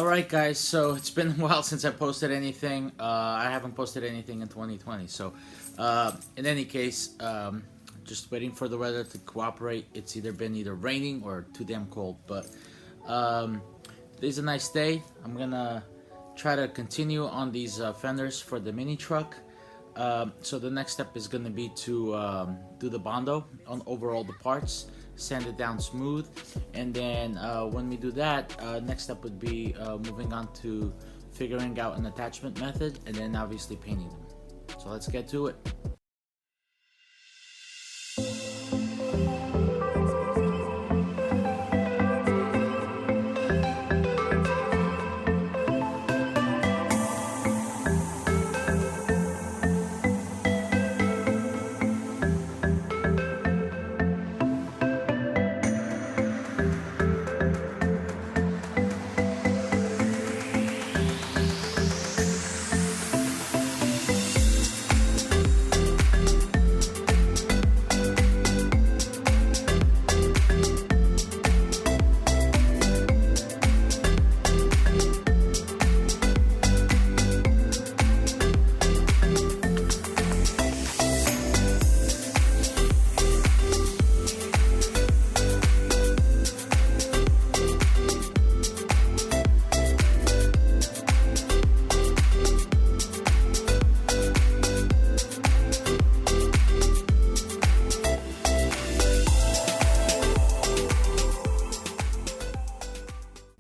Alright guys, so it's been a while since I posted anything. I haven't posted anything in 2020, so in any case, just waiting for the weather to cooperate. It's either been raining or too damn cold, but today's a nice day. I'm gonna try to continue on these fenders for the mini truck. So the next step is gonna be to do the bondo on over all the parts, sand it down smooth, and then when we do that, next step would be moving on to figuring out an attachment method, and then obviously painting them. So let's get to it.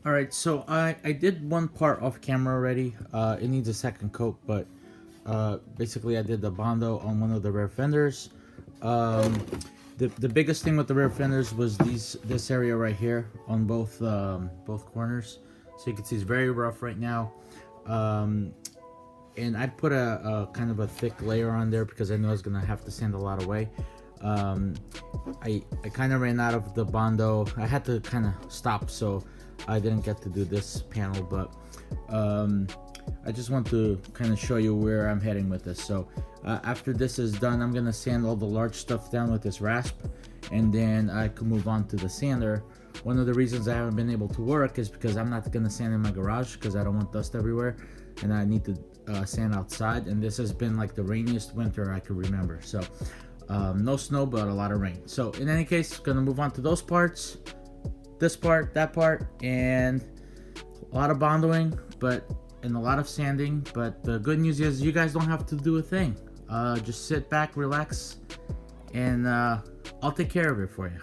Alright, so I did one part off camera already. It needs a second coat, but basically I did the bondo on one of the rear fenders. The biggest thing with the rear fenders was this area right here on both corners. So you can see it's very rough right now. And I put a kind of a thick layer on there because I knew I was gonna have to sand a lot away. I kind of ran out of the bondo. I had to kind of stop, so I didn't get to do this panel, but I just want to kind of show you where I'm heading with this. So after this is done, I'm gonna sand all the large stuff down with this rasp, and then I can move on to the sander. One of the reasons I haven't been able to work is because I'm not gonna sand in my garage because I don't want dust everywhere, and I need to sand outside, and this has been like the rainiest winter I could remember. So no snow, but a lot of rain. So in any case, gonna move on to those parts, this part, that part, and a lot of bondoing, and a lot of sanding. But the good news is you guys don't have to do a thing. Just sit back, relax, and I'll take care of it for you.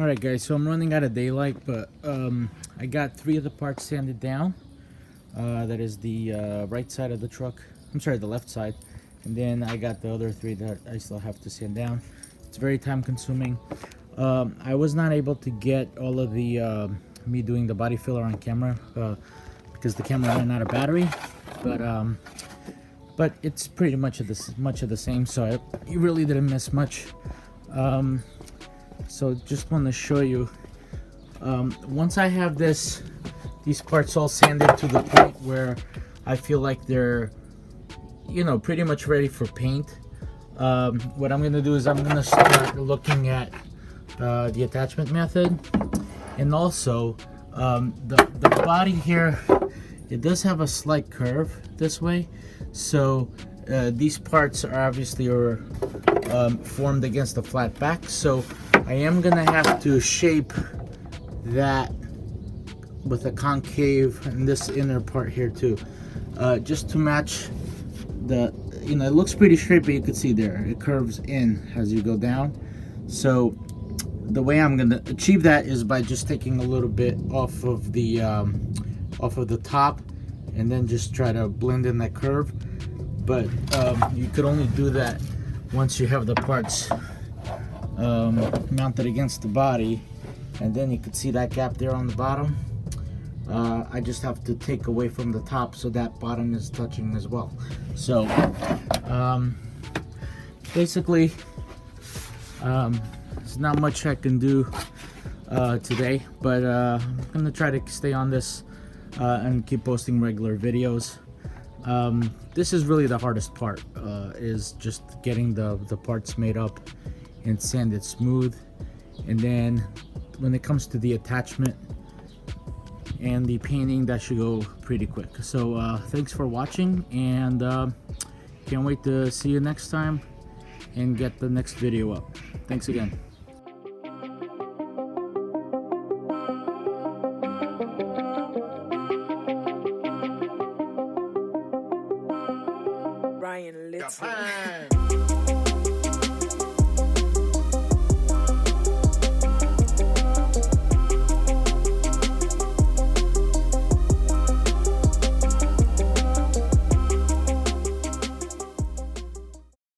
Alright guys, so I'm running out of daylight, but I got 3 of the parts sanded down. That is the right side of the truck. I'm sorry, the left side. And then I got the other 3 that I still have to sand down. It's very time consuming. I was not able to get all of the me doing the body filler on camera because the camera ran out of battery. But it's pretty much of the same, so you really didn't miss much. So just want to show you, once I have these parts all sanded to the point where I feel like they're, you know, pretty much ready for paint, what I'm gonna do is I'm gonna start looking at the attachment method. And also the body here, it does have a slight curve this way, so these parts are obviously formed against the flat back, so I am gonna have to shape that with a concave and this inner part here too, just to match the, you know, it looks pretty straight, but you can see there it curves in as you go down. So the way I'm gonna achieve that is by just taking a little bit off of the top and then just try to blend in that curve. But you could only do that once you have the parts mounted against the body, and then you could see that gap there on the bottom. I just have to take away from the top so that bottom is touching as well. So basically there's not much I can do today, but I'm gonna try to stay on this and keep posting regular videos. This is really the hardest part, is just getting the parts made up and sanded smooth. And then when it comes to the attachment and the painting, that should go pretty quick. So thanks for watching, and can't wait to see you next time and get the next video up. Thanks again. Ryan Little.